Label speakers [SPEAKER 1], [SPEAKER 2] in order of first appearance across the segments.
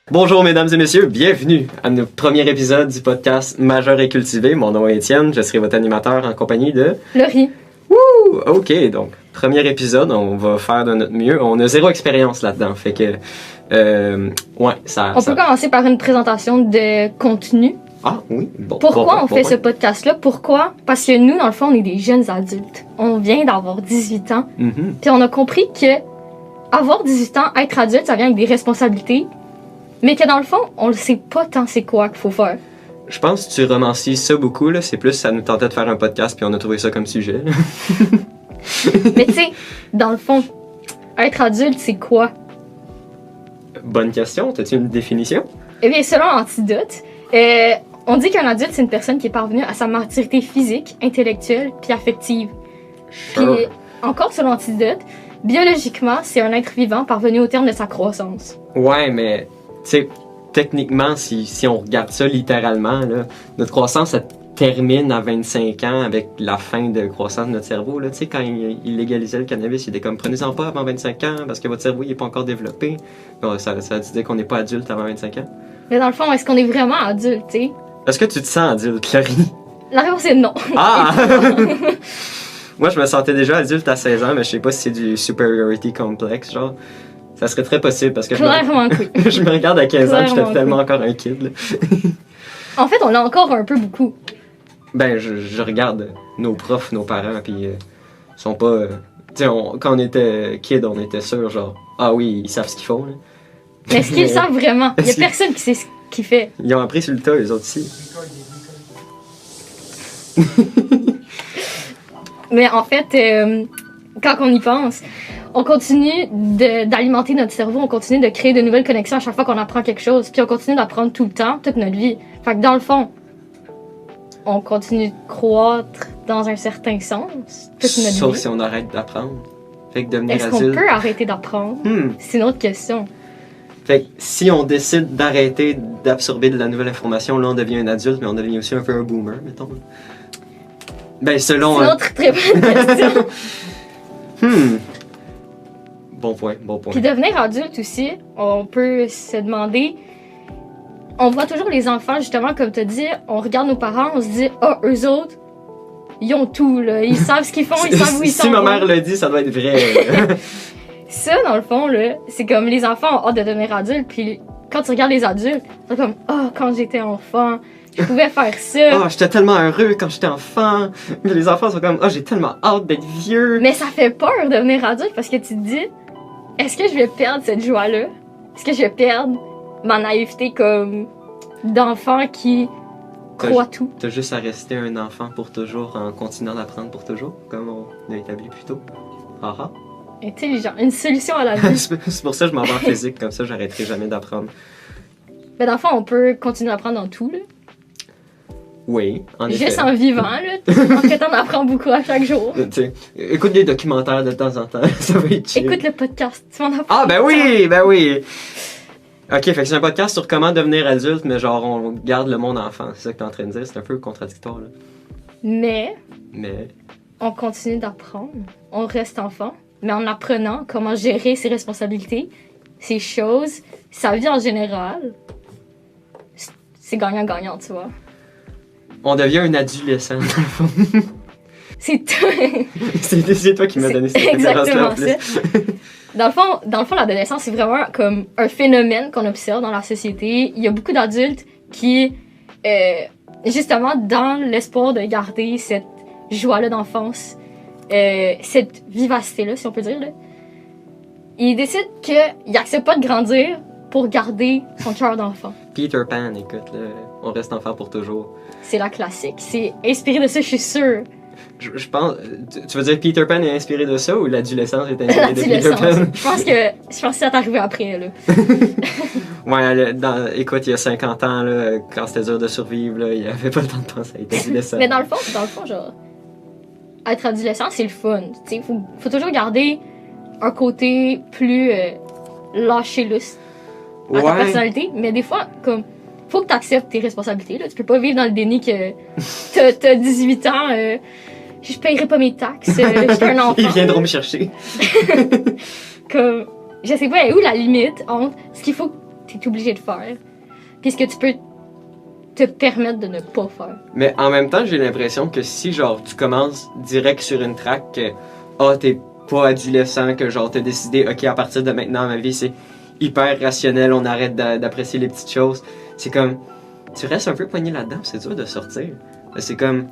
[SPEAKER 1] Bonjour mesdames et messieurs, bienvenue à notre premier épisode du podcast Majeur et cultivé. Mon nom est Étienne, je serai votre animateur en compagnie de...
[SPEAKER 2] Laurie.
[SPEAKER 1] Wouh! Ok, donc premier épisode, on va faire de notre mieux. On a zéro expérience là-dedans, fait que... ouais, ça...
[SPEAKER 2] On peut commencer par une présentation de contenu.
[SPEAKER 1] Ah oui, bon.
[SPEAKER 2] Pourquoi on fait ce podcast-là? Pourquoi? Parce que nous, dans le fond, on est des jeunes adultes. On vient d'avoir 18 ans. Puis on a compris que avoir 18 ans, être adulte, ça vient avec des responsabilités. Mais que dans le fond, on ne sait pas tant c'est quoi qu'il faut faire.
[SPEAKER 1] Je pense que tu romancies ça beaucoup, là. C'est plus, ça nous tentait de faire un podcast, puis on a trouvé ça comme sujet.
[SPEAKER 2] Mais tu sais, dans le fond, être adulte, c'est quoi?
[SPEAKER 1] Bonne question. T'as-tu une définition?
[SPEAKER 2] Eh bien, selon Antidote, on dit qu'un adulte, c'est une personne qui est parvenue à sa maturité physique, intellectuelle, puis affective.
[SPEAKER 1] Sure.
[SPEAKER 2] Puis, encore selon Antidote, biologiquement, c'est un être vivant parvenu au terme de sa croissance.
[SPEAKER 1] Ouais, mais... Tu sais, techniquement, si on regarde ça littéralement, là, notre croissance, ça termine à 25 ans avec la fin de croissance de notre cerveau. Tu sais, quand il légalisait le cannabis, il était comme « Prenez-en pas avant 25 ans parce que votre cerveau n'est pas encore développé. » Ça veut dire qu'on n'est pas adulte avant 25 ans.
[SPEAKER 2] Mais dans le fond, est-ce qu'on est vraiment adulte, tu sais?
[SPEAKER 1] Est-ce que tu te sens adulte, Laurie?
[SPEAKER 2] La réponse est non.
[SPEAKER 1] Ah! Moi, je me sentais déjà adulte à 16 ans, mais je sais pas si c'est du superiority complex, genre. Ça serait très possible parce que
[SPEAKER 2] Clairement que oui.
[SPEAKER 1] je me regarde à 15 ans, j'étais tellement
[SPEAKER 2] oui.
[SPEAKER 1] encore un kid. Là.
[SPEAKER 2] En fait, on l'a encore un peu beaucoup.
[SPEAKER 1] Ben, je regarde nos profs, nos parents, puis ils sont pas... tu sais, quand on était kid, on était sûr, genre, ah oui, ils savent ce qu'ils font. Là.
[SPEAKER 2] Mais est-ce qu'ils le savent vraiment? Il y a personne qui sait ce qu'il fait.
[SPEAKER 1] Ils ont appris sur le tas, eux autres aussi.
[SPEAKER 2] Mais en fait, quand on y pense, on continue d'alimenter notre cerveau, on continue de créer de nouvelles connexions à chaque fois qu'on apprend quelque chose, puis on continue d'apprendre tout le temps, toute notre vie. Fait que dans le fond, on continue de croître dans un certain sens toute notre vie.
[SPEAKER 1] Sauf si on arrête d'apprendre. Fait que devenir
[SPEAKER 2] Est-ce qu'on
[SPEAKER 1] adulte...
[SPEAKER 2] peut arrêter d'apprendre? C'est une autre question.
[SPEAKER 1] Fait que si on décide d'arrêter d'absorber de la nouvelle information, là on devient un adulte, mais on devient aussi un peu un boomer, mettons. Ben selon...
[SPEAKER 2] C'est une autre très bonne question.
[SPEAKER 1] Bon point.
[SPEAKER 2] Puis devenir adulte aussi, on peut se demander... On voit toujours les enfants, justement, comme tu as dit, on regarde nos parents, on se dit « Ah, eux autres, ils ont tout, là. Ils savent ce qu'ils font, ils savent où ils sont. »
[SPEAKER 1] Si ma mère l'a dit, ça doit être vrai.
[SPEAKER 2] Ça, dans le fond, là, c'est comme les enfants ont hâte de devenir adultes, puis quand tu regardes les adultes, c'est comme « Ah, quand j'étais enfant, je pouvais faire ça. »
[SPEAKER 1] Oh, j'étais tellement heureux quand j'étais enfant. Mais les enfants sont comme « Oh, j'ai tellement hâte d'être vieux. »
[SPEAKER 2] Mais ça fait peur de devenir adulte parce que tu te dis « Est-ce que je vais perdre cette joie-là? Est-ce que je vais perdre ma naïveté comme d'enfant qui croit tout? »
[SPEAKER 1] T'as juste à rester un enfant pour toujours en continuant d'apprendre pour toujours, comme on a établi plus tôt. Ah ah.
[SPEAKER 2] Intelligent, une solution à la vie.
[SPEAKER 1] C'est pour ça que je m'en vais en physique, comme ça j'arrêterai jamais d'apprendre.
[SPEAKER 2] Mais dans le fond, on peut continuer à apprendre dans tout, là.
[SPEAKER 1] Oui, en effet.
[SPEAKER 2] Juste en vivant, là. En fait, on apprend beaucoup à chaque jour.
[SPEAKER 1] Écoute des documentaires de temps en temps, ça va être chill.
[SPEAKER 2] Écoute le podcast, tu m'en apprends.
[SPEAKER 1] Ah, ben oui! Ok, fait que c'est un podcast sur comment devenir adulte, mais genre on garde le monde enfant. C'est ça que t'es en train de dire, c'est un peu contradictoire, là.
[SPEAKER 2] Mais
[SPEAKER 1] Mais...
[SPEAKER 2] on continue d'apprendre. On reste enfant, mais en apprenant comment gérer ses responsabilités, ses choses, sa vie en général. C'est gagnant-gagnant, tu vois.
[SPEAKER 1] On devient un adolescent, dans le fond.
[SPEAKER 2] C'est toi.
[SPEAKER 1] C'est toi qui m'as donné cette
[SPEAKER 2] exactement
[SPEAKER 1] référence-là, en
[SPEAKER 2] ça. Dans le fond, l'adolescence, c'est vraiment comme un phénomène qu'on observe dans la société. Il y a beaucoup d'adultes qui, justement, dans l'espoir de garder cette joie-là d'enfance, cette vivacité-là, si on peut dire, là, ils décident qu'ils n'acceptent pas de grandir pour garder son cœur d'enfant.
[SPEAKER 1] Peter Pan, écoute, là, on reste enfant pour toujours.
[SPEAKER 2] C'est la classique. C'est inspiré de ça, je suis sûre.
[SPEAKER 1] Je pense... Tu veux dire Peter Pan est inspiré de ça ou l'adolescence est inspirée de Peter Pan?
[SPEAKER 2] Je pense que ça t'est arrivé après, là.
[SPEAKER 1] Ouais, écoute, il y a 50 ans, là, quand c'était dur de survivre, là, il n'y avait pas le temps de penser à être adolescent.
[SPEAKER 2] Mais dans le fond, genre, être adolescent, c'est le fun. Il faut toujours garder un côté plus lâché lousse à ta personnalité. Mais des fois, comme, faut que tu acceptes tes responsabilités. Là. Tu peux pas vivre dans le déni que t'as 18 ans, je paierai pas mes taxes, je suis un enfant.
[SPEAKER 1] Ils viendront me chercher.
[SPEAKER 2] Comme, je sais pas, où la limite entre ce qu'il faut que tu es obligé de faire puis ce que tu peux te permettre de ne pas faire.
[SPEAKER 1] Mais en même temps, j'ai l'impression que si genre tu commences direct sur une track que t'es pas adolescent, que genre t'as décidé ok à partir de maintenant ma vie c'est hyper rationnel, on arrête d'apprécier les petites choses, c'est comme tu restes un peu poigné là-dedans, c'est dur de sortir. C'est comme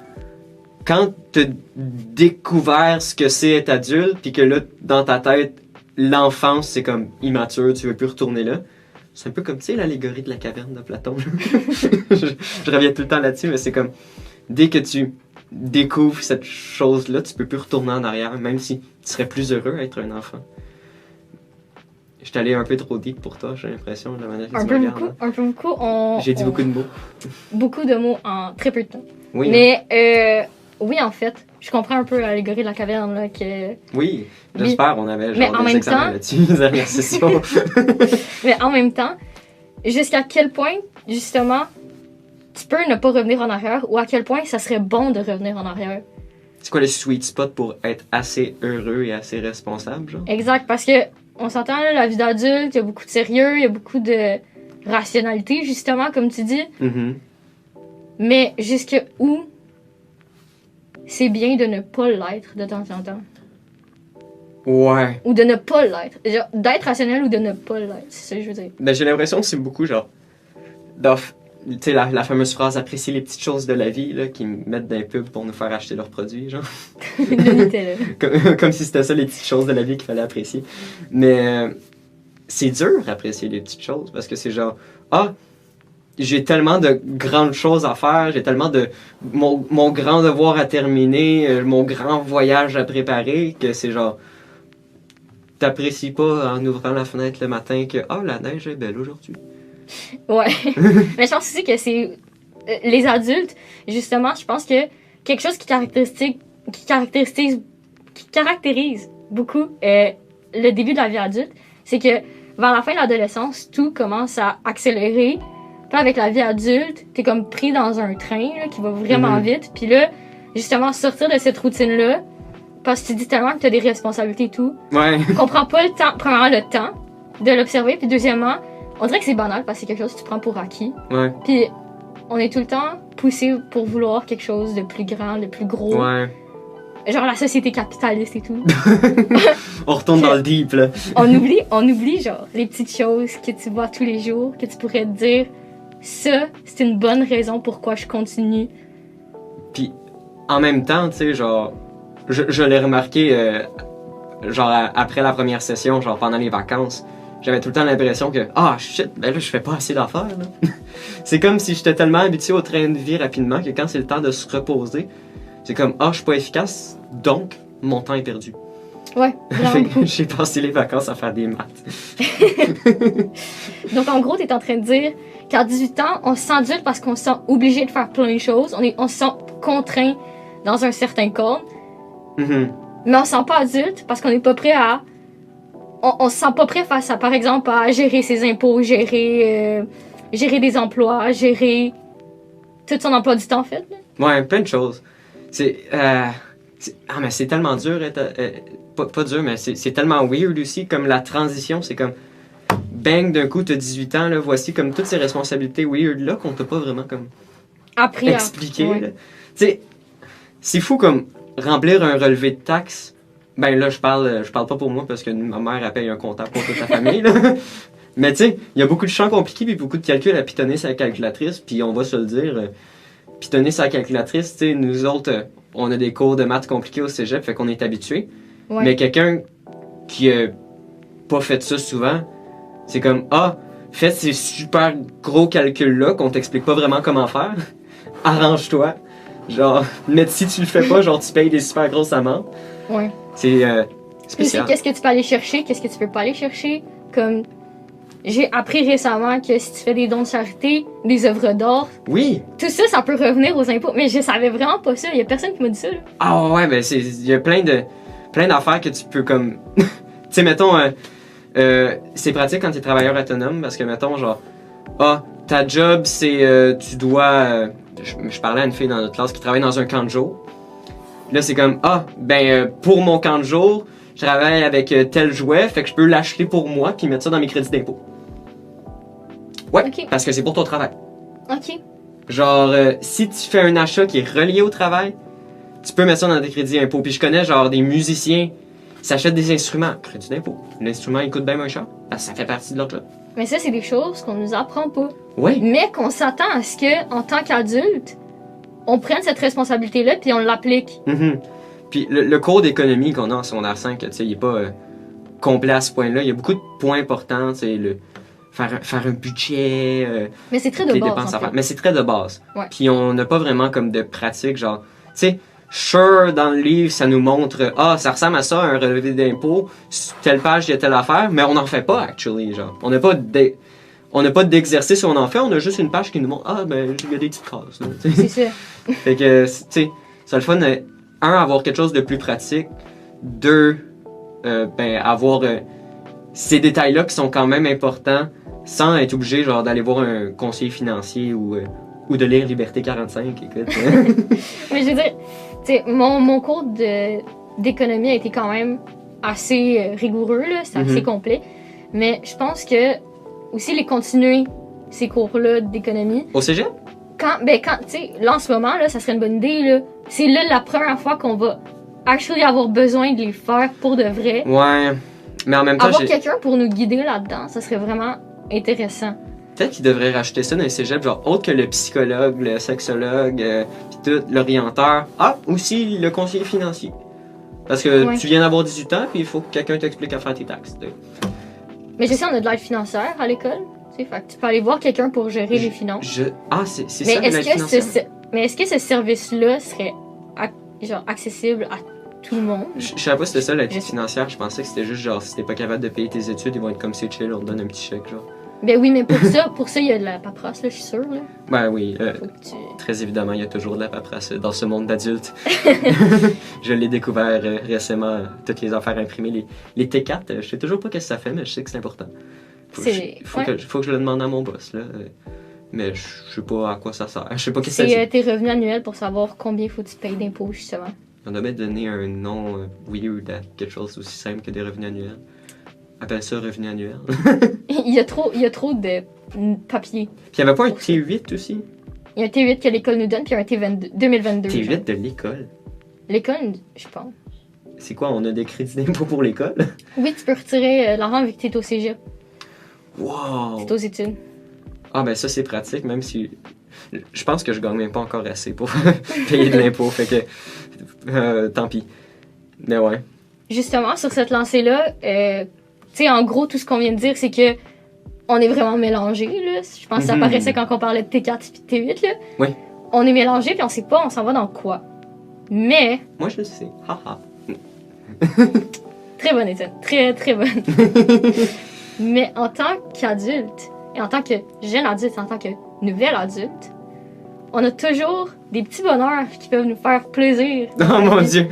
[SPEAKER 1] quand t'as découvert ce que c'est être adulte puis que là dans ta tête l'enfance c'est comme immature, tu veux plus retourner là. C'est un peu comme, tu sais, l'allégorie de la caverne de Platon. je reviens tout le temps là-dessus, mais c'est comme, dès que tu découvres cette chose-là, tu peux plus retourner en arrière, même si tu serais plus heureux à être un enfant. Je suis allé un peu trop deep pour toi, j'ai l'impression, de la manière que tu me regardes.
[SPEAKER 2] Un peu beaucoup.
[SPEAKER 1] J'ai dit beaucoup de mots.
[SPEAKER 2] Beaucoup de mots en très peu de temps.
[SPEAKER 1] Oui.
[SPEAKER 2] Mais, oui, en fait, je comprends un peu l'allégorie de la caverne, là, que...
[SPEAKER 1] Oui, j'espère, on avait
[SPEAKER 2] mais
[SPEAKER 1] genre
[SPEAKER 2] en
[SPEAKER 1] des
[SPEAKER 2] même
[SPEAKER 1] examens
[SPEAKER 2] temps...
[SPEAKER 1] là-dessus, les dernières sessions.
[SPEAKER 2] Mais en même temps, jusqu'à quel point, justement, tu peux ne pas revenir en arrière ou à quel point ça serait bon de revenir en arrière.
[SPEAKER 1] C'est quoi le sweet spot pour être assez heureux et assez responsable, genre?
[SPEAKER 2] Exact, parce que on s'entend, là, la vie d'adulte, il y a beaucoup de sérieux, il y a beaucoup de rationalité, justement, comme tu dis.
[SPEAKER 1] Mm-hmm.
[SPEAKER 2] Mais jusqu'à où c'est bien de ne pas l'être de temps en temps.
[SPEAKER 1] Ouais.
[SPEAKER 2] Ou de ne pas l'être. Genre, d'être rationnel ou de ne pas l'être, c'est ça que je veux dire.
[SPEAKER 1] Ben, j'ai l'impression que c'est beaucoup genre. Tu sais, la fameuse phrase apprécier les petites choses de la vie, là, qui mettent des pubs pour nous faire acheter leurs produits, genre.
[SPEAKER 2] Le Nutella.
[SPEAKER 1] comme si c'était ça les petites choses de la vie qu'il fallait apprécier. Mais c'est dur d'apprécier les petites choses parce que c'est genre, j'ai tellement de grandes choses à faire, j'ai tellement de. Mon grand devoir à terminer, mon grand voyage à préparer, que c'est genre. T'apprécies pas en ouvrant la fenêtre le matin que la neige est belle aujourd'hui.
[SPEAKER 2] Ouais. Mais je pense aussi que c'est les adultes, justement, je pense que quelque chose qui caractérise beaucoup le début de la vie adulte, c'est que vers la fin de l'adolescence, tout commence à accélérer. Puis avec la vie adulte, t'es comme pris dans un train là, qui va vraiment vite. Puis là, justement, sortir de cette routine-là, parce que tu dis tellement que t'as des responsabilités et tout.
[SPEAKER 1] Ouais.
[SPEAKER 2] On prend pas le temps, premièrement, le temps de l'observer, puis deuxièmement, on dirait que c'est banal parce que c'est quelque chose que tu prends pour acquis.
[SPEAKER 1] Ouais.
[SPEAKER 2] Puis on est tout le temps poussé pour vouloir quelque chose de plus grand, de plus gros.
[SPEAKER 1] Ouais.
[SPEAKER 2] Genre la société capitaliste et tout.
[SPEAKER 1] On retourne dans le deep, là.
[SPEAKER 2] on oublie genre les petites choses que tu vois tous les jours, que tu pourrais te dire, ça, c'est une bonne raison pourquoi je continue.
[SPEAKER 1] Puis en même temps, tu sais, genre, je l'ai remarqué, genre après la première session, genre pendant les vacances, j'avais tout le temps l'impression que shit, ben là je fais pas assez d'affaires là. C'est comme si j'étais tellement habitué au train de vie rapidement que quand c'est le temps de se reposer, c'est comme je suis pas efficace, donc mon temps est perdu.
[SPEAKER 2] Ouais, vraiment.
[SPEAKER 1] J'ai passé les vacances à faire des maths.
[SPEAKER 2] Donc en gros, t'es en train de dire qu'à 18 ans, on se sent adulte parce qu'on se sent obligé de faire plein de choses, on se sent contraint dans un certain cadre.
[SPEAKER 1] Mm-hmm.
[SPEAKER 2] Mais on se sent pas adulte parce qu'on n'est pas prêt à... On se sent pas prêt face à, par exemple, à gérer ses impôts, gérer des emplois, gérer tout son emploi du temps, en fait. Là.
[SPEAKER 1] Ouais, plein de choses. Mais c'est tellement dur, pas dur, mais c'est tellement weird aussi, comme la transition, c'est comme... Bang, d'un coup, t'as 18 ans, là, voici comme toutes ces responsabilités weird là qu'on t'a pas vraiment comme...
[SPEAKER 2] Appris
[SPEAKER 1] expliqué.
[SPEAKER 2] Ouais.
[SPEAKER 1] Tu sais, c'est fou comme... Remplir un relevé de taxes, ben là, je parle pas pour moi parce que ma mère, elle paye un comptable pour toute la famille, là. Mais tu sais, il y a beaucoup de champs compliqués puis beaucoup de calculs à pitonner sur la calculatrice, puis on va se le dire, pitonner sur la calculatrice, tu sais, nous autres, on a des cours de maths compliqués au cégep, fait qu'on est habitués.
[SPEAKER 2] Ouais.
[SPEAKER 1] Mais quelqu'un qui a pas fait ça souvent, c'est comme, fais ces super gros calculs-là qu'on t'explique pas vraiment comment faire, arrange-toi. Genre, mais si tu le fais pas, genre tu payes des super grosses amendes.
[SPEAKER 2] Ouais.
[SPEAKER 1] C'est spécial.
[SPEAKER 2] Qu'est-ce que tu peux aller chercher, qu'est-ce que tu peux pas aller chercher. Comme, j'ai appris récemment que si tu fais des dons de charité, des œuvres d'art,
[SPEAKER 1] Oui!
[SPEAKER 2] tout ça, ça peut revenir aux impôts. Mais je savais vraiment pas ça, il y a personne qui m'a dit ça. Là.
[SPEAKER 1] Ah ouais, ben il y a plein d'affaires que tu peux comme... tu sais, mettons, c'est pratique quand tu es travailleur autonome parce que, mettons, genre, ta job, c'est tu dois... je parlais à une fille dans notre classe qui travaille dans un camp de jour. Là, c'est comme, pour mon camp de jour, je travaille avec tel jouet, fait que je peux l'acheter pour moi puis mettre ça dans mes crédits d'impôt. Ouais,
[SPEAKER 2] Ok.
[SPEAKER 1] parce que c'est pour ton travail.
[SPEAKER 2] Ok.
[SPEAKER 1] Genre, si tu fais un achat qui est relié au travail, tu peux mettre ça dans tes crédits d'impôt. Puis je connais genre des musiciens qui s'achètent des instruments, crédit d'impôt. L'instrument, il coûte bien moins cher, parce que ça fait partie de leur job.
[SPEAKER 2] Mais ça, c'est des choses qu'on nous apprend pas.
[SPEAKER 1] Ouais.
[SPEAKER 2] Mais qu'on s'attend à ce que, en tant qu'adulte, on prenne cette responsabilité-là puis on l'applique.
[SPEAKER 1] Mhm. Puis le cours d'économie qu'on a en secondaire 5, tu sais, il est pas complet à ce point-là. Il y a beaucoup de points importants, tu sais, faire un budget,
[SPEAKER 2] Mais c'est très de
[SPEAKER 1] les
[SPEAKER 2] base,
[SPEAKER 1] dépenses à
[SPEAKER 2] en
[SPEAKER 1] faire.
[SPEAKER 2] fait.
[SPEAKER 1] Mais c'est très de base.
[SPEAKER 2] Ouais.
[SPEAKER 1] Puis on n'a pas vraiment comme de pratique, genre, tu sais, sure, dans le livre, ça nous montre, ça ressemble à ça, un relevé d'impôt, sur telle page, il y a telle affaire, mais on n'en fait pas, actually, genre. On n'a pas d'exercice où on en fait, on a juste une page qui nous montre, il y a des petites cases, là, tu sais.
[SPEAKER 2] C'est ça.
[SPEAKER 1] Fait que, tu sais, c'est le fun, avoir quelque chose de plus pratique, deux, avoir ces détails-là qui sont quand même importants, sans être obligé, genre, d'aller voir un conseiller financier ou de lire Liberté 45, écoute.
[SPEAKER 2] Mais je veux dire, tu sais, mon cours d'économie a été quand même assez rigoureux, là. C'est assez complet. Mais je pense que, aussi, les continuer, ces cours-là d'économie.
[SPEAKER 1] Au cégep?
[SPEAKER 2] Quand, tu sais, là, en ce moment, là, ça serait une bonne idée, là. C'est là la première fois qu'on va actually avoir besoin de les faire pour de vrai.
[SPEAKER 1] Ouais. Mais en même temps,
[SPEAKER 2] avoir quelqu'un pour nous guider là-dedans, ça serait vraiment intéressant.
[SPEAKER 1] Peut-être qu'ils devraient racheter ça dans les cégeps, genre autre que le psychologue, le sexologue, puis tout, l'orienteur. Ah, aussi le conseiller financier. Parce que tu viens d'avoir 18 ans, puis il faut que quelqu'un t'explique à faire tes taxes.
[SPEAKER 2] Mais je sais, on a de l'aide financière à l'école. Fait que tu peux aller voir quelqu'un pour gérer les finances.
[SPEAKER 1] C'est ça, l'aide financière?
[SPEAKER 2] Mais est-ce que ce service-là serait accessible à tout le monde?
[SPEAKER 1] Je savais pas si c'était ça, l'aide financière. Je pensais que c'était juste genre, si t'es pas capable de payer tes études, ils vont être comme c'est chill, on te donne un petit chèque, genre.
[SPEAKER 2] Ben oui, mais pour ça, il y a de la paperasse, là, je suis sûre. Là.
[SPEAKER 1] Ben oui,
[SPEAKER 2] Faut que tu...
[SPEAKER 1] très évidemment, il y a toujours de la paperasse dans ce monde d'adultes. Je l'ai découvert récemment, toutes les affaires imprimées, les T4, je sais toujours pas ce que ça fait, mais je sais que c'est important. Faut que je le demande à mon boss, là. Mais je sais pas à quoi ça sert. Je sais pas qu'est-ce que ça dit.
[SPEAKER 2] C'est tes revenus annuels pour savoir combien faut que tu payes d'impôts, justement.
[SPEAKER 1] On a bien donné un nom weird à quelque chose aussi simple que des revenus annuels. Appelle ça revenu annuel.
[SPEAKER 2] il y a trop de papier.
[SPEAKER 1] Puis il n'y avait pas un T8 aussi?
[SPEAKER 2] Il y a un T8 que l'école nous donne, puis un T22, 2022.
[SPEAKER 1] T8
[SPEAKER 2] genre.
[SPEAKER 1] de l'école?
[SPEAKER 2] L'école, je pense.
[SPEAKER 1] C'est quoi, on a des crédits d'impôt pour l'école?
[SPEAKER 2] Oui, tu peux retirer l'argent vu que tu es au cégep.
[SPEAKER 1] Wow!
[SPEAKER 2] C'est aux études.
[SPEAKER 1] Ah ben ça c'est pratique, même si... Je pense que je gagne même pas encore assez pour payer de l'impôt, fait que... tant pis. Mais ouais.
[SPEAKER 2] Justement, sur cette lancée-là, tu sais, en gros, tout ce qu'on vient de dire, c'est que on est vraiment mélangés, là. Je pense que ça paraissait quand on parlait de T4 et de T8, là.
[SPEAKER 1] Oui.
[SPEAKER 2] On est mélangés, puis on sait pas, on s'en va dans quoi. Mais...
[SPEAKER 1] Moi, je le sais. Haha.
[SPEAKER 2] Très bonne étude. Très, très bonne. Mais en tant qu'adulte, et en tant que jeune adulte, en tant que nouvel adulte, on a toujours des petits bonheurs qui peuvent nous faire plaisir.
[SPEAKER 1] Oh mon Dieu!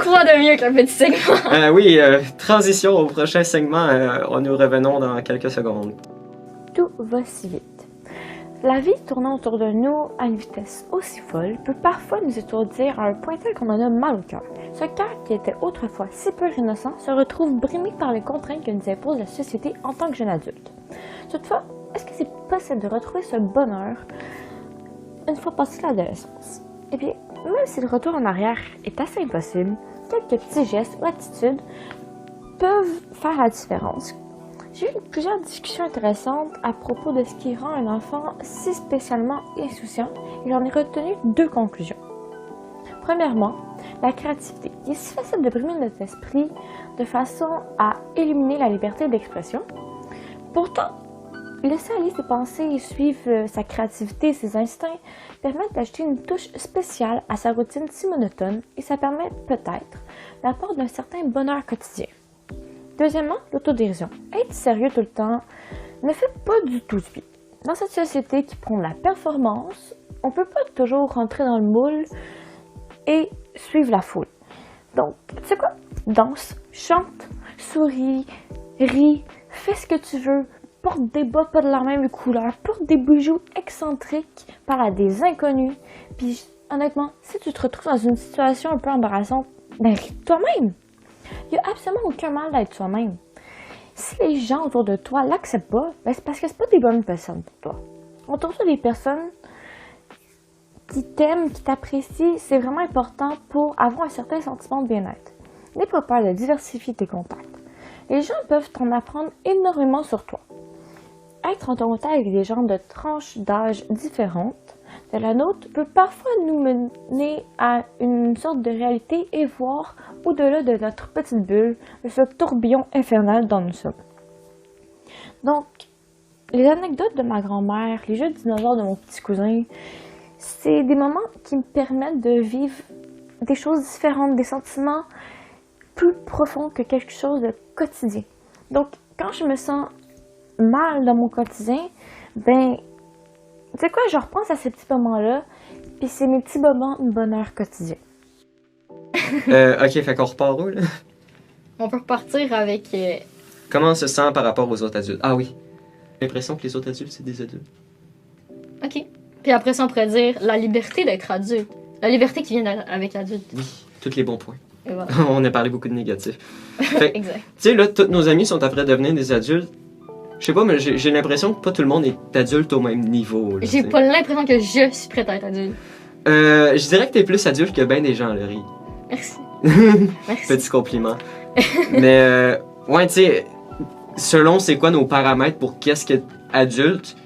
[SPEAKER 2] Quoi de mieux qu'un petit segment?
[SPEAKER 1] Oui, transition au prochain segment. Nous revenons dans quelques secondes.
[SPEAKER 3] Tout va si vite. La vie tournant autour de nous à une vitesse aussi folle peut parfois nous étourdir à un point tel qu'on en a mal au cœur. Ce cœur qui était autrefois si peu innocent se retrouve brimé par les contraintes que nous impose la société en tant que jeune adulte. Toutefois, est-ce que c'est possible de retrouver ce bonheur une fois passé l'adolescence? Eh bien, même si le retour en arrière est assez impossible, quelques petits gestes ou attitudes peuvent faire la différence. J'ai eu plusieurs discussions intéressantes à propos de ce qui rend un enfant si spécialement insouciant et j'en ai retenu deux conclusions. Premièrement, la créativité. Il est si facile de brimer notre esprit de façon à éliminer la liberté d'expression. Pourtant, laisser aller ses pensées et suivre sa créativité et ses instincts permet d'ajouter une touche spéciale à sa routine si monotone et ça permet peut-être l'apport d'un certain bonheur quotidien. Deuxièmement, l'autodérision. Être sérieux tout le temps ne fait pas du tout du bien. Dans cette société qui prône la performance, on ne peut pas toujours rentrer dans le moule et suivre la foule. Donc, tu sais quoi? Danse, chante, souris, ris, fais ce que tu veux, portent des bottes pas de la même couleur, portent des bijoux excentriques, parlent à des inconnus. Puis honnêtement, si tu te retrouves dans une situation un peu embarrassante, ben ris de toi-même. Il n'y a absolument aucun mal d'être toi-même. Si les gens autour de toi l'acceptent pas, ben c'est parce que c'est pas des bonnes personnes pour toi. Entoure-toi des personnes qui t'aiment, qui t'apprécient, c'est vraiment important pour avoir un certain sentiment de bien-être. N'aie pas peur de diversifier tes contacts. Les gens peuvent t'en apprendre énormément sur toi. Être en contact avec des gens de tranches d'âge différentes de la nôtre peut parfois nous mener à une sorte de réalité et voir au-delà de notre petite bulle, ce tourbillon infernal dont nous sommes. Donc, les anecdotes de ma grand-mère, les jeux de dinosaures de mon petit cousin, c'est des moments qui me permettent de vivre des choses différentes, des sentiments plus profonds que quelque chose de quotidien. Donc, quand je me sens mal dans mon quotidien, ben, tu sais quoi, je repense à ces petits moments-là, puis c'est mes petits moments de bonheur quotidien.
[SPEAKER 1] Ok, fait qu'on repart où, là?
[SPEAKER 2] On peut repartir avec...
[SPEAKER 1] Comment on se sent par rapport aux autres adultes? Ah oui. J'ai l'impression que les autres adultes, c'est des adultes.
[SPEAKER 2] OK. Puis après ça, on pourrait dire la liberté d'être adulte. La liberté qui vient avec l'adulte.
[SPEAKER 1] Oui, tous les bons points.
[SPEAKER 2] Et voilà.
[SPEAKER 1] On a parlé beaucoup de négatifs. Fait, tu
[SPEAKER 2] Exact.
[SPEAKER 1] sais, là, tous nos amis sont après devenir des adultes. Je sais pas, mais j'ai l'impression que pas tout le monde est adulte au même niveau. Là,
[SPEAKER 2] J'ai
[SPEAKER 1] t'sais.
[SPEAKER 2] pas l'impression que je suis prête à être adulte.
[SPEAKER 1] Je dirais que t'es plus adulte que ben des gens, Laurie.
[SPEAKER 2] Merci. Merci.
[SPEAKER 1] Petit compliment. Mais, ouais, tu sais, selon c'est quoi nos paramètres pour qu'est-ce qu'être adulte,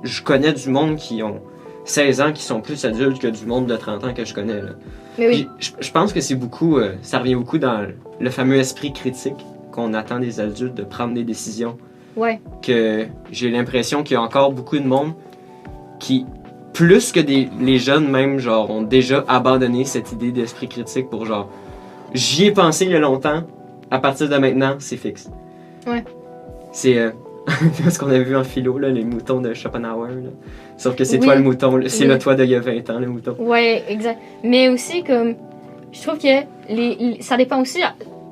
[SPEAKER 1] je connais du monde qui ont 16 ans qui sont plus adultes que du monde de 30 ans que je connais. Là.
[SPEAKER 2] Mais oui.
[SPEAKER 1] Puis, je pense que c'est beaucoup, ça revient beaucoup dans le fameux esprit critique qu'on attend des adultes de prendre des décisions.
[SPEAKER 2] Ouais.
[SPEAKER 1] Que j'ai l'impression qu'il y a encore beaucoup de monde qui, plus que les jeunes même, genre, ont déjà abandonné cette idée d'esprit critique pour genre, j'y ai pensé il y a longtemps, à partir de maintenant, c'est fixe.
[SPEAKER 2] Ouais.
[SPEAKER 1] C'est ce qu'on a vu en philo, là, les moutons de Schopenhauer. Là. Sauf que c'est
[SPEAKER 2] Oui.
[SPEAKER 1] toi le mouton, là. C'est
[SPEAKER 2] Oui.
[SPEAKER 1] le toi d'il y a 20 ans, le mouton.
[SPEAKER 2] Ouais, exact. Mais aussi, comme, je trouve que ça dépend aussi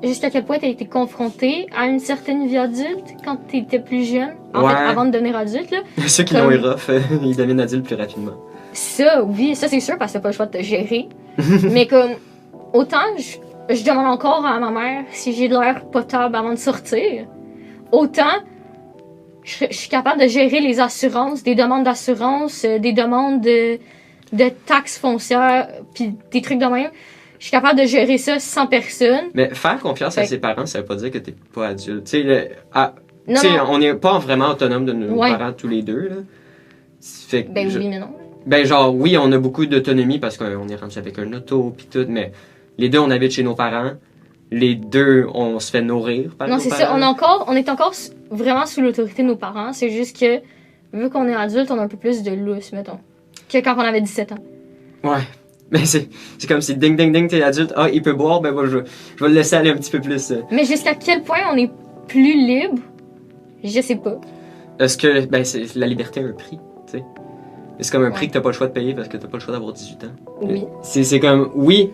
[SPEAKER 2] jusqu'à quel point tu as été confronté à une certaine vie adulte quand tu étais plus jeune, en
[SPEAKER 1] Ouais.
[SPEAKER 2] fait, avant de devenir adulte. Là.
[SPEAKER 1] Ceux qui
[SPEAKER 2] Comme-
[SPEAKER 1] l'ont eu rough, ils deviennent adultes plus rapidement.
[SPEAKER 2] Ça, oui, ça c'est sûr parce que t'as pas le choix de te gérer. Mais comme, autant je demande encore à ma mère si j'ai de l'air potable avant de sortir, autant je suis capable de gérer les assurances, des demandes d'assurance, des demandes de taxes foncières, puis des trucs de même. Je suis capable de gérer ça sans personne.
[SPEAKER 1] Mais faire confiance à
[SPEAKER 2] Fait-
[SPEAKER 1] ses parents, ça veut pas dire que t'es pas adulte. Tu sais,
[SPEAKER 2] Non,
[SPEAKER 1] tu sais,
[SPEAKER 2] non.
[SPEAKER 1] on n'est pas vraiment autonome de nos
[SPEAKER 2] Ouais.
[SPEAKER 1] parents tous les deux. Là. Fait que
[SPEAKER 2] Ben oui, mais non.
[SPEAKER 1] ben genre, oui, on a beaucoup d'autonomie parce qu'on est rendu avec un auto pis tout, mais les deux, on habite chez nos parents. Les deux, on se fait nourrir par
[SPEAKER 2] Non,
[SPEAKER 1] nos
[SPEAKER 2] c'est
[SPEAKER 1] parents.
[SPEAKER 2] ça. On est encore vraiment sous l'autorité de nos parents. C'est juste que, vu qu'on est adulte, on a un peu plus de lousse, mettons, que quand on avait 17 ans.
[SPEAKER 1] Ouais. Mais c'est comme si ding ding ding, t'es adulte. Ah, il peut boire, ben moi, je vais le laisser aller un petit peu plus.
[SPEAKER 2] Mais jusqu'à quel point on est plus libre, je sais pas.
[SPEAKER 1] Est-ce que, ben, la liberté a un prix, tu sais. C'est comme un prix
[SPEAKER 2] Ouais.
[SPEAKER 1] que t'as pas le choix de payer parce que t'as pas le choix d'avoir 18 ans.
[SPEAKER 2] Oui.
[SPEAKER 1] C'est comme, oui,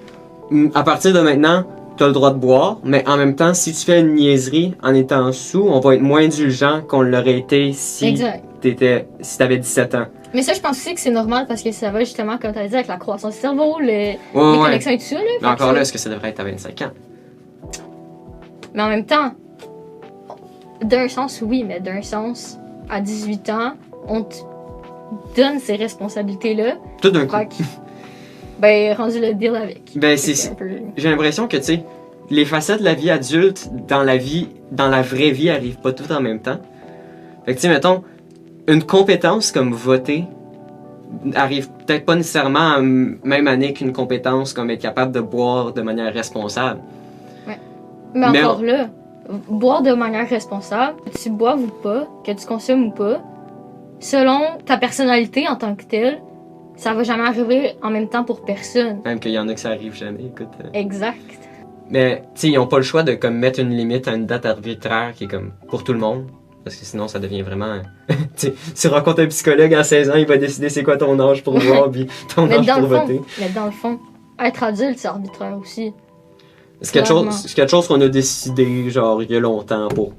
[SPEAKER 1] à partir de maintenant, t'as le droit de boire, mais en même temps, si tu fais une niaiserie en étant sous, on va être moins indulgent qu'on l'aurait été si
[SPEAKER 2] Exact.
[SPEAKER 1] si t'avais 17 ans.
[SPEAKER 2] Mais ça, je pense aussi que c'est normal parce que ça va justement, comme tu as dit, avec la croissance du cerveau, les
[SPEAKER 1] Ouais.
[SPEAKER 2] connexions et tout ça. Là,
[SPEAKER 1] Mais
[SPEAKER 2] Fait
[SPEAKER 1] encore
[SPEAKER 2] que
[SPEAKER 1] là, est-ce que ça devrait être à 25 ans?
[SPEAKER 2] Mais en même temps, d'un sens, oui, mais d'un sens, à 18 ans, on te donne ces responsabilités-là.
[SPEAKER 1] Tout d'un coup.
[SPEAKER 2] Fait que, ben, rendu le deal avec.
[SPEAKER 1] Ben,
[SPEAKER 2] Fait que
[SPEAKER 1] c'est,
[SPEAKER 2] un peu...
[SPEAKER 1] j'ai l'impression que, tu sais, les facettes de la vie adulte dans la vraie vie, arrivent pas toutes en même temps. Fait que, tu sais, mettons, une compétence comme voter arrive peut-être pas nécessairement en même année qu'une compétence comme être capable de boire de manière responsable.
[SPEAKER 2] Mais encore là, boire de manière responsable, que tu boives ou pas, que tu consommes ou pas, selon ta personnalité en tant que telle, ça va jamais arriver en même temps pour personne.
[SPEAKER 1] Même qu'il y en a que ça arrive jamais, écoute.
[SPEAKER 2] Exact.
[SPEAKER 1] Mais, tu sais, ils ont pas le choix de comme mettre une limite à une date arbitraire qui est comme pour tout le monde. Parce que sinon, ça devient vraiment... tu rencontres un psychologue à 16 ans, il va décider c'est quoi ton âge pour boire, puis ton
[SPEAKER 2] Mais
[SPEAKER 1] âge
[SPEAKER 2] dans,
[SPEAKER 1] pour
[SPEAKER 2] le fond,
[SPEAKER 1] voter.
[SPEAKER 2] mais dans le fond, être adulte, c'est arbitraire aussi.
[SPEAKER 1] C'est quelque chose qu'on a décidé, genre, il y a longtemps pour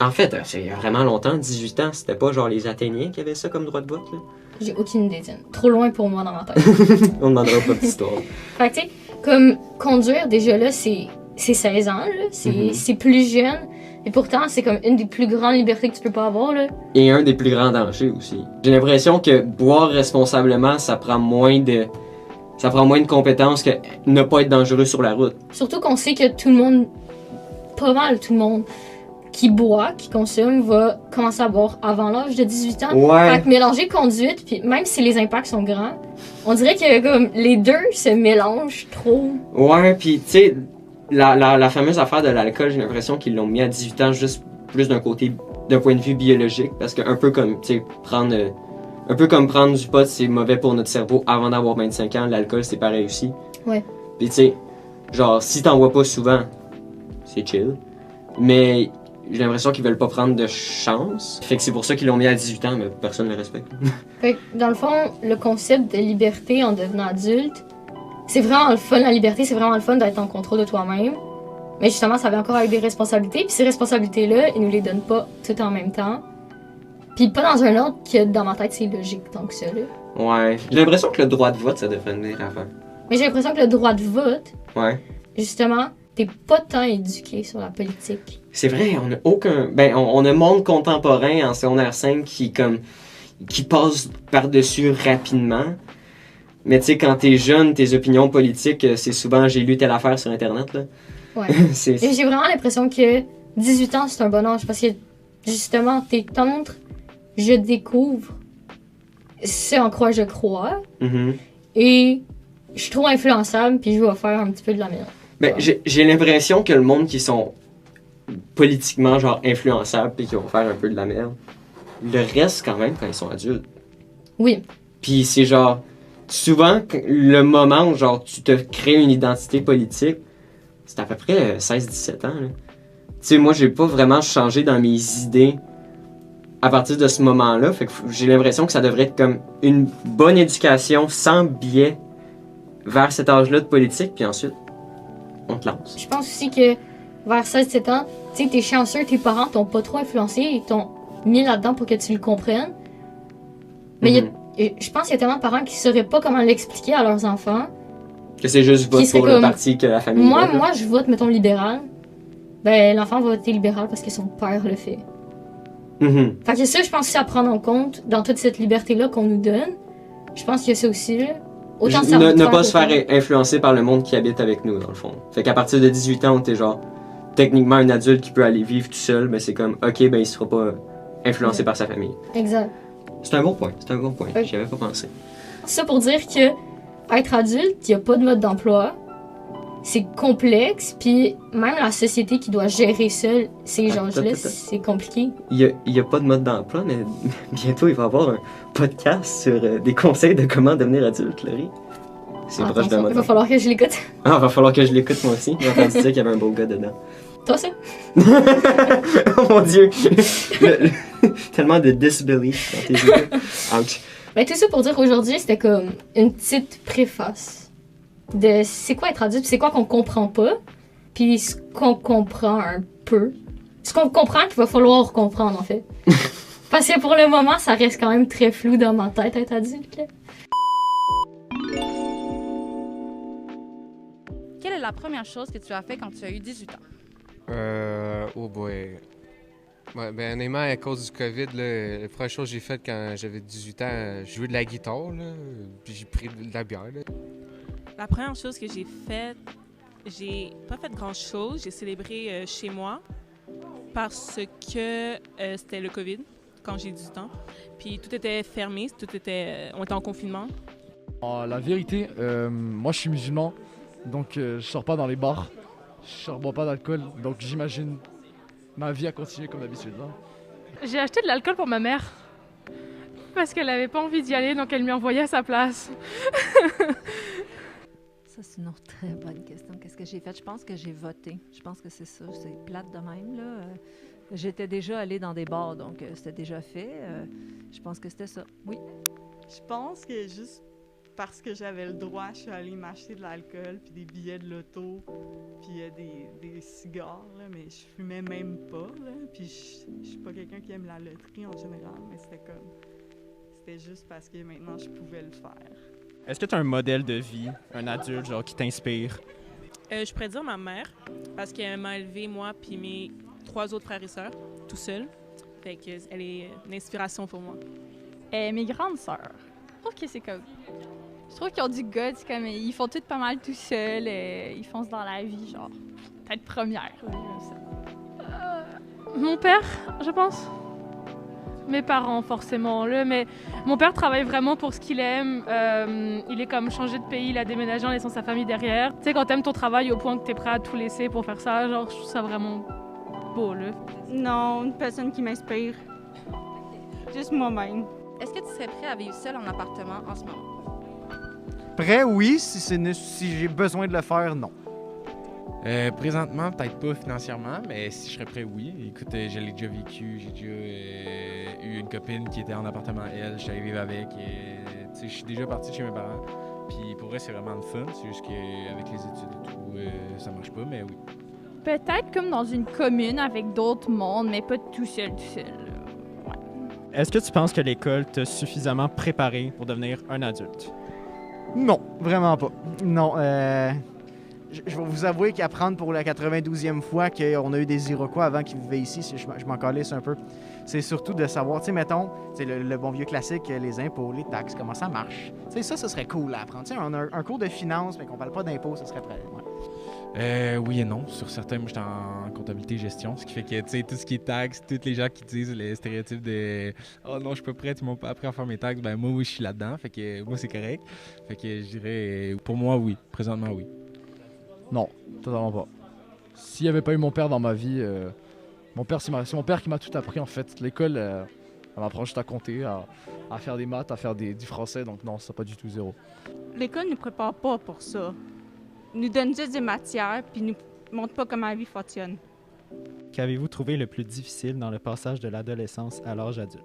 [SPEAKER 1] En fait, c'est il y a vraiment longtemps, 18 ans, c'était pas genre les Athéniens qui avaient ça comme droit de vote, là.
[SPEAKER 2] J'ai aucune idée, Étienne. Trop loin pour moi dans ma tête.
[SPEAKER 1] On demandera pas d'histoire.
[SPEAKER 2] Fait que, tu sais, comme conduire, déjà là, c'est 16 ans, là. C'est plus jeune. Et pourtant, c'est comme une des plus grandes libertés que tu peux pas avoir, là.
[SPEAKER 1] Et un des plus grands dangers aussi. J'ai l'impression que boire responsablement, ça prend moins de compétences que ne pas être dangereux sur la route.
[SPEAKER 2] Surtout qu'on sait que tout le monde, pas mal tout le monde, qui boit, qui consomme, va commencer à boire avant l'âge de 18 ans.
[SPEAKER 1] Ouais.
[SPEAKER 2] Fait que mélanger conduite, puis même si les impacts sont grands, on dirait que comme les deux se mélangent trop.
[SPEAKER 1] Ouais, puis tu sais, la fameuse affaire de l'alcool, j'ai l'impression qu'ils l'ont mis à 18 ans juste plus d'un point de vue biologique, parce que un peu comme, tu sais, prendre du pot, c'est mauvais pour notre cerveau avant d'avoir 25 ans, l'alcool c'est pareil aussi.
[SPEAKER 2] Ouais.
[SPEAKER 1] Puis tu sais, genre, si t'en bois pas souvent, c'est chill, mais j'ai l'impression qu'ils veulent pas prendre de chance. Fait que c'est pour ça qu'ils l'ont mis à 18 ans, mais personne ne le respecte.
[SPEAKER 2] Fait que, dans le fond, le concept de liberté en devenant adulte, c'est vraiment le fun, la liberté, c'est vraiment le fun d'être en contrôle de toi-même. Mais justement, ça vient encore avec des responsabilités, puis ces responsabilités-là, ils nous les donnent pas tout en même temps. Puis pas dans un ordre que dans ma tête, c'est logique tant que ça, là.
[SPEAKER 1] Ouais. J'ai l'impression que le droit de vote, ça devrait venir avant.
[SPEAKER 2] Mais j'ai l'impression que le droit de vote,
[SPEAKER 1] Ouais.
[SPEAKER 2] justement, t'es pas tant éduqué sur la politique.
[SPEAKER 1] C'est vrai, on a aucun... Ben, on a un monde contemporain en secondaire 5 qui passe par-dessus rapidement. Mais tu sais, quand t'es jeune, tes opinions politiques, c'est souvent « j'ai lu telle affaire sur Internet », là.
[SPEAKER 2] Ouais. Et j'ai vraiment l'impression que 18 ans, c'est un bon âge parce que, justement, t'es entre « je découvre ce en quoi je crois
[SPEAKER 1] Mhm.
[SPEAKER 2] et je suis trop influençable puis je vais faire un petit peu de la merde. »
[SPEAKER 1] Ben, j'ai l'impression que le monde qui sont politiquement, genre, influençables puis qui vont faire un peu de la merde, le reste quand même quand ils sont adultes.
[SPEAKER 2] Oui.
[SPEAKER 1] Puis c'est genre, souvent, le moment où genre, tu te crées une identité politique, c'est à peu près 16-17 ans. Tu sais, moi, j'ai pas vraiment changé dans mes idées à partir de ce moment-là. Fait que j'ai l'impression que ça devrait être comme une bonne éducation sans biais vers cet âge-là de politique, puis ensuite, on te lance.
[SPEAKER 2] Je pense aussi que vers 16-17 ans, tu sais, t'es chanceux, tes parents t'ont pas trop influencé, ils t'ont mis là-dedans pour que tu le comprennes. Mais je pense qu'il y a tellement de parents qui sauraient pas comment l'expliquer à leurs enfants.
[SPEAKER 1] Que c'est juste vote pour le parti que la famille vote.
[SPEAKER 2] Moi, je vote, mettons, libéral. Ben, l'enfant va voter libéral parce que son père le fait. Fait que ça, je pense que c'est à prendre en compte dans toute cette liberté-là qu'on nous donne. Je pense qu'il y a ça aussi, là. Autant
[SPEAKER 1] ne pas se faire influencer par le monde qui habite avec nous, dans le fond. Fait qu'à partir de 18 ans, t'es genre, techniquement, un adulte qui peut aller vivre tout seul, mais c'est comme, ok, ben il sera pas influencé par sa famille.
[SPEAKER 2] Exact.
[SPEAKER 1] C'est un bon point, J'y avais pas pensé.
[SPEAKER 2] Ça pour dire que être adulte, il n'y a pas de mode d'emploi. C'est complexe, puis même la société qui doit gérer seule ces gens-là, c'est compliqué.
[SPEAKER 1] Il y a pas de mode d'emploi, mais bientôt il va y avoir un podcast sur des conseils de comment devenir adulte, Laurie. C'est proche d'un mode.
[SPEAKER 2] Il va falloir que je l'écoute.
[SPEAKER 1] Ah, il va falloir que je l'écoute moi aussi. J'ai entendu dire qu'il y avait un beau gars dedans.
[SPEAKER 2] Toi, ça?
[SPEAKER 1] Oh mon Dieu! Tellement de disbelief dans tes yeux. Ouch.
[SPEAKER 2] Ben, tout ça pour dire qu'aujourd'hui, c'était comme une petite préface de c'est quoi être adulte, c'est quoi qu'on comprend pas, puis ce qu'on comprend un peu. Ce qu'on comprend qu'il va falloir comprendre, en fait. Parce que pour le moment, ça reste quand même très flou dans ma tête, être adulte. Là.
[SPEAKER 4] Quelle est la première chose que tu as fait quand tu as eu 18 ans?
[SPEAKER 5] Oh boy. Ouais, ben honnêtement, à cause du COVID, là, la première chose que j'ai faite quand j'avais 18 ans, j'ai joué de la guitare, là, puis j'ai pris de la bière. Là.
[SPEAKER 6] La première chose que j'ai pas fait grand-chose. J'ai célébré chez moi parce que c'était le COVID quand j'ai 18 ans. Puis tout était fermé, on était en confinement.
[SPEAKER 7] La vérité, moi je suis musulman, donc je sors pas dans les bars, je bois pas d'alcool, donc j'imagine ma vie a continué comme d'habitude. Hein.
[SPEAKER 8] J'ai acheté de l'alcool pour ma mère parce qu'elle avait pas envie d'y aller, donc elle m'y envoyait à sa place.
[SPEAKER 9] Ça, c'est une autre très bonne question. Qu'est-ce que j'ai fait? Je pense que j'ai voté. Je pense que c'est ça. C'est plate de même, là. J'étais déjà allée dans des bars, donc c'était déjà fait. Je pense que c'était ça. Oui.
[SPEAKER 10] Je pense que juste parce que j'avais le droit, je suis allée m'acheter de l'alcool, puis des billets de loto, puis des cigares, là, mais je fumais même pas, là, puis je suis pas quelqu'un qui aime la loterie en général, mais c'était juste parce que maintenant je pouvais le faire.
[SPEAKER 11] Est-ce que tu as un modèle de vie, un adulte genre qui t'inspire?
[SPEAKER 6] Je pourrais dire ma mère, parce qu'elle m'a élevé, moi, puis mes 3 autres frères et sœurs, tout seul. Fait qu'elle est une inspiration pour moi.
[SPEAKER 12] Mes grandes sœurs. Je trouve que c'est comme... Je trouve qu'ils ont du guts, comme ils font tout pas mal tout seuls, ils foncent dans la vie, genre, peut-être première.
[SPEAKER 8] Mon père, je pense. Mes parents, forcément, là, mais mon père travaille vraiment pour ce qu'il aime. Il est comme changé de pays, il a déménagé en laissant sa famille derrière. Tu sais, quand t'aimes ton travail au point que t'es prêt à tout laisser pour faire ça, genre, je trouve ça vraiment beau, là.
[SPEAKER 13] Non, une personne qui m'inspire. Juste moi-même.
[SPEAKER 4] Est-ce que tu serais prêt à vivre seul en appartement en ce moment?
[SPEAKER 14] Prêt, oui. Si j'ai besoin de le faire, non.
[SPEAKER 15] Présentement, peut-être pas financièrement, mais si je serais prêt, oui. Écoute, je l'ai déjà vécu. J'ai déjà eu une copine qui était en appartement, elle. Je suis allé vivre avec. Je suis déjà parti de chez mes parents. Puis pour vrai, c'est vraiment le fun. C'est juste qu'avec les études et tout, ça marche pas, mais oui.
[SPEAKER 12] Peut-être comme dans une commune avec d'autres mondes, mais pas tout seul, Ouais.
[SPEAKER 11] Est-ce que tu penses que l'école t'a suffisamment préparé pour devenir un adulte?
[SPEAKER 14] Non, vraiment pas. Non, je vais vous avouer qu'apprendre pour la 92e fois qu'on a eu des Iroquois avant qu'ils vivaient ici, je m'en calisse un peu. C'est surtout de savoir, tu sais, mettons, le bon vieux classique, les impôts, les taxes, comment ça marche. Tu sais, ça serait cool à apprendre. Tu sais, on a un cours de finance, mais qu'on parle pas d'impôts, ça serait prêt. Ouais.
[SPEAKER 15] Oui et non. Sur certains, moi, j'étais en comptabilité-gestion, ce qui fait que, tu sais, tout ce qui est taxes, tous les gens qui disent les stéréotypes de « Oh non, je suis pas prêt, tu m'as pas appris à faire mes taxes », ben moi, oui, je suis là-dedans, fait que moi, c'est correct. Fait que je dirais, pour moi, oui. Présentement, oui.
[SPEAKER 7] Non, totalement pas. S'il n'y avait pas eu mon père dans ma vie, c'est mon père qui m'a tout appris, en fait. L'école, elle m'apprend juste à compter, à faire des maths, à faire du français, donc non, c'est pas du tout zéro.
[SPEAKER 13] L'école ne nous prépare pas pour ça. Nous donne juste des matières, puis nous montre pas comment la vie fonctionne.
[SPEAKER 11] Qu'avez-vous trouvé le plus difficile dans le passage de l'adolescence à l'âge adulte?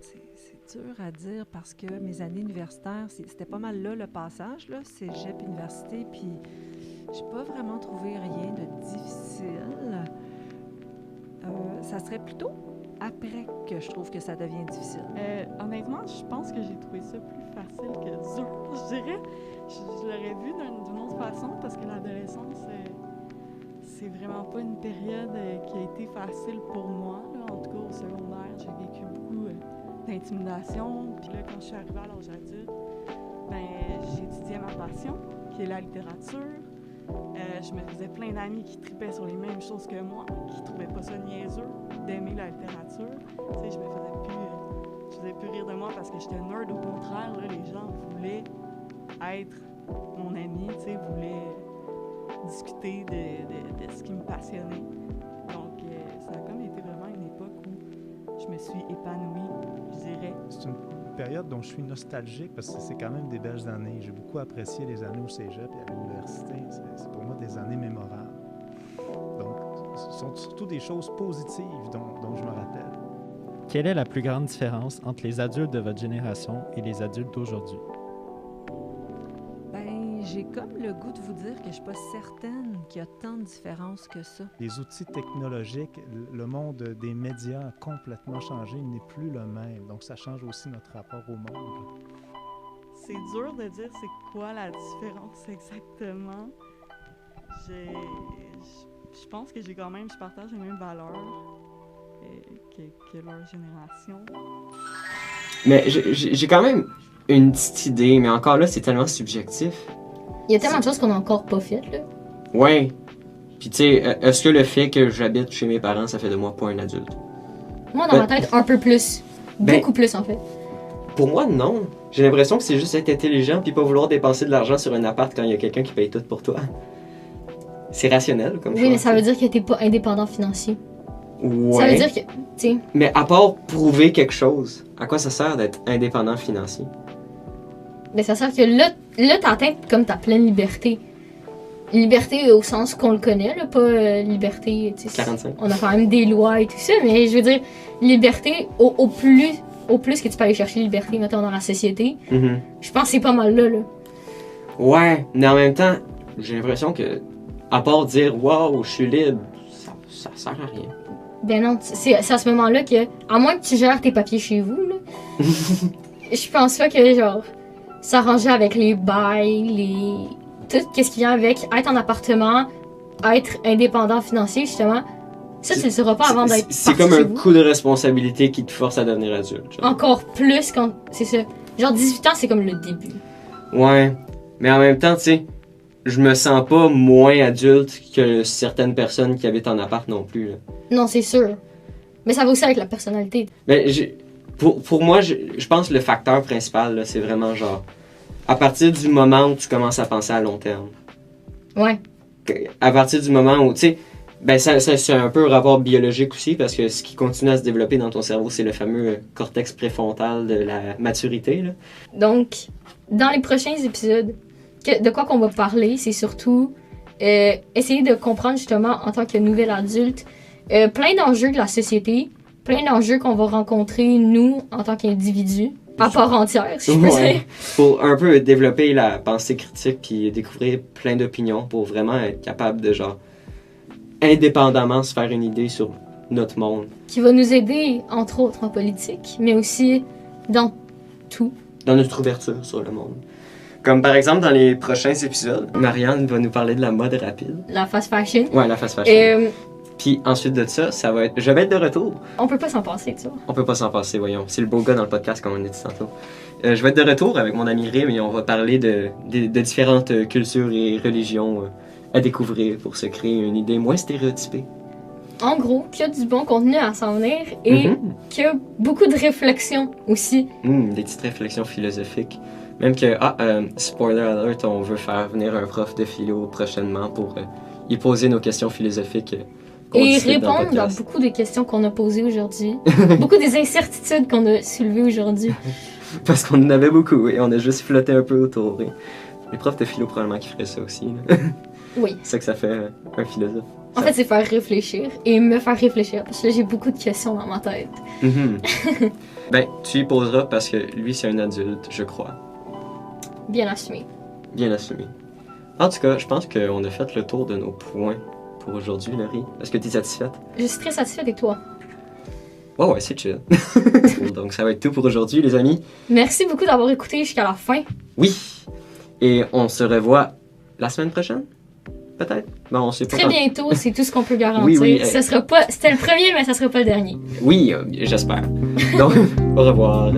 [SPEAKER 9] C'est dur à dire parce que mes années universitaires, c'était pas mal là le passage, là, cégep, université, puis j'ai pas vraiment trouvé rien de difficile. Ça serait plutôt après que je trouve que ça devient difficile.
[SPEAKER 10] Honnêtement, je pense que j'ai trouvé ça plus facile que dur. Je dirais, je l'aurais vu d'une autre façon parce que l'adolescence, c'est vraiment pas une période qui a été facile pour moi. Là. En tout cas, au secondaire, j'ai vécu beaucoup d'intimidation. Puis là, quand je suis arrivée à l'âge adulte, j'ai étudié ma passion, qui est la littérature. Je me faisais plein d'amis qui tripaient sur les mêmes choses que moi, qui trouvaient pas ça niaiseux d'aimer la littérature. Tu sais, je faisais plus rire de moi parce que j'étais nerd. Au contraire, là, les gens voulaient être mon ami, tu sais, voulaient discuter de ce qui me passionnait. Donc, ça a comme été vraiment une époque où je me suis épanouie, je dirais.
[SPEAKER 16] C'est une période dont je suis nostalgique parce que c'est quand même des belles années. J'ai beaucoup apprécié les années au cégep et à l'université. C'est pour moi des années mémorables. Donc, ce sont surtout des choses positives dont je me rappelle.
[SPEAKER 11] Quelle est la plus grande différence entre les adultes de votre génération et les adultes d'aujourd'hui?
[SPEAKER 9] J'ai comme le goût de vous dire que je suis pas certaine qu'il y a tant de différences que ça.
[SPEAKER 16] Les outils technologiques, le monde des médias a complètement changé, il n'est plus le même. Donc, ça change aussi notre rapport au monde.
[SPEAKER 10] C'est dur de dire c'est quoi la différence exactement. Je pense que je partage les mêmes valeurs que leur génération.
[SPEAKER 1] Mais j'ai quand même une petite idée, mais encore là, c'est tellement subjectif.
[SPEAKER 2] Il y a tellement de choses qu'on n'a encore pas faites, là.
[SPEAKER 1] Ouais. Puis tu sais, est-ce que le fait que j'habite chez mes parents, ça fait de moi pas un adulte?
[SPEAKER 2] Moi, dans ma tête, un peu plus. Beaucoup plus, en fait.
[SPEAKER 1] Pour moi, non. J'ai l'impression que c'est juste être intelligent puis pas vouloir dépenser de l'argent sur un appart quand il y a quelqu'un qui paye tout pour toi. C'est rationnel, comme choix.
[SPEAKER 2] Oui, mais ça veut dire que t'es pas indépendant financier.
[SPEAKER 1] Ouais.
[SPEAKER 2] Ça veut dire que, tu sais...
[SPEAKER 1] Mais à part prouver quelque chose, à quoi ça sert d'être indépendant financier?
[SPEAKER 2] Mais ça sert que là t'as atteint comme ta pleine liberté. Liberté au sens qu'on le connaît, là, pas liberté...
[SPEAKER 1] 45.
[SPEAKER 2] On a quand même des lois et tout ça, mais je veux dire, liberté au plus au plus que tu peux aller chercher liberté, mettons, dans la société,
[SPEAKER 1] Mhm.
[SPEAKER 2] je pense que c'est pas mal là.
[SPEAKER 1] Ouais, mais en même temps, j'ai l'impression que, à part dire « Wow, je suis libre », ça sert à rien.
[SPEAKER 2] Ben non, c'est à ce moment-là que, à moins que tu gères tes papiers chez vous, là, je pense pas que, genre, s'arranger avec les bails, tout ce qui vient avec être en appartement, être indépendant financier, justement, ça, tu le sauras pas avant d'être
[SPEAKER 1] C'est
[SPEAKER 2] parti
[SPEAKER 1] comme
[SPEAKER 2] chez
[SPEAKER 1] un
[SPEAKER 2] vous.
[SPEAKER 1] coup de responsabilité qui te force à devenir adulte. genre.
[SPEAKER 2] Encore plus quand... C'est ça. Genre, 18 ans, c'est comme le début.
[SPEAKER 1] Ouais, mais en même temps, tu sais, je me sens pas moins adulte que certaines personnes qui habitent en appart non plus. Là.
[SPEAKER 2] Non, c'est sûr. Mais ça va aussi avec la personnalité.
[SPEAKER 1] Mais pour moi, je pense que le facteur principal, là, c'est vraiment genre, à partir du moment où tu commences à penser à long terme.
[SPEAKER 2] Ouais.
[SPEAKER 1] À partir du moment où, tu sais, ben ça c'est un peu un rapport biologique aussi, parce que ce qui continue à se développer dans ton cerveau, c'est le fameux cortex préfrontal de la maturité. Là.
[SPEAKER 2] Donc, dans les prochains épisodes, de quoi qu'on va parler, c'est surtout essayer de comprendre justement en tant que nouvel adulte plein d'enjeux de la société, plein d'enjeux qu'on va rencontrer nous en tant qu'individus, à part entière, si je peux dire.
[SPEAKER 1] Pour un peu développer la pensée critique puis découvrir plein d'opinions pour vraiment être capable de genre indépendamment se faire une idée sur notre monde.
[SPEAKER 2] Qui va nous aider, entre autres, en politique, mais aussi dans tout.
[SPEAKER 1] Dans notre ouverture sur le monde. Comme par exemple dans les prochains épisodes, Marianne va nous parler de la mode rapide.
[SPEAKER 2] La fast fashion.
[SPEAKER 1] Ouais, la fast fashion. Puis ensuite de ça, je vais être de retour.
[SPEAKER 2] On peut pas s'en passer, tu vois.
[SPEAKER 1] On peut pas s'en passer, voyons. C'est le beau gars dans le podcast, comme on a dit tantôt. Je vais être de retour avec mon ami Rim et on va parler de différentes cultures et religions à découvrir pour se créer une idée moins stéréotypée.
[SPEAKER 2] En gros, qu'il y a du bon contenu à s'en venir et qu'il y a beaucoup de réflexions aussi.
[SPEAKER 1] Des petites réflexions philosophiques. Même que, spoiler alert, on veut faire venir un prof de philo prochainement pour y poser nos questions philosophiques.
[SPEAKER 2] Et répondre à beaucoup des questions qu'on a posées aujourd'hui. Beaucoup des incertitudes qu'on a soulevées aujourd'hui.
[SPEAKER 1] Parce qu'on en avait beaucoup et on a juste flotté un peu autour. Et les profs de philo, probablement, qui feraient ça aussi. Là.
[SPEAKER 2] Oui.
[SPEAKER 1] C'est ça que ça fait un philosophe.
[SPEAKER 2] En fait, c'est faire réfléchir et me faire réfléchir. Parce que là, j'ai beaucoup de questions dans ma tête.
[SPEAKER 1] Ben, tu y poseras parce que lui, c'est un adulte, je crois.
[SPEAKER 2] Bien assumé.
[SPEAKER 1] Bien assumé. En tout cas, je pense qu'on a fait le tour de nos points pour aujourd'hui, Laurie. Est-ce que tu es satisfaite?
[SPEAKER 2] Je suis très satisfaite de toi.
[SPEAKER 1] Ouais, c'est chill. Donc, ça va être tout pour aujourd'hui, les amis.
[SPEAKER 2] Merci beaucoup d'avoir écouté jusqu'à la fin.
[SPEAKER 1] Oui. Et on se revoit la semaine prochaine? Peut-être? Bon, on sait pas.
[SPEAKER 2] Très bientôt, c'est tout ce qu'on peut garantir.
[SPEAKER 1] Oui.
[SPEAKER 2] Ça sera pas... C'était le premier, mais ça sera pas le dernier.
[SPEAKER 1] Oui, j'espère. Donc, au revoir.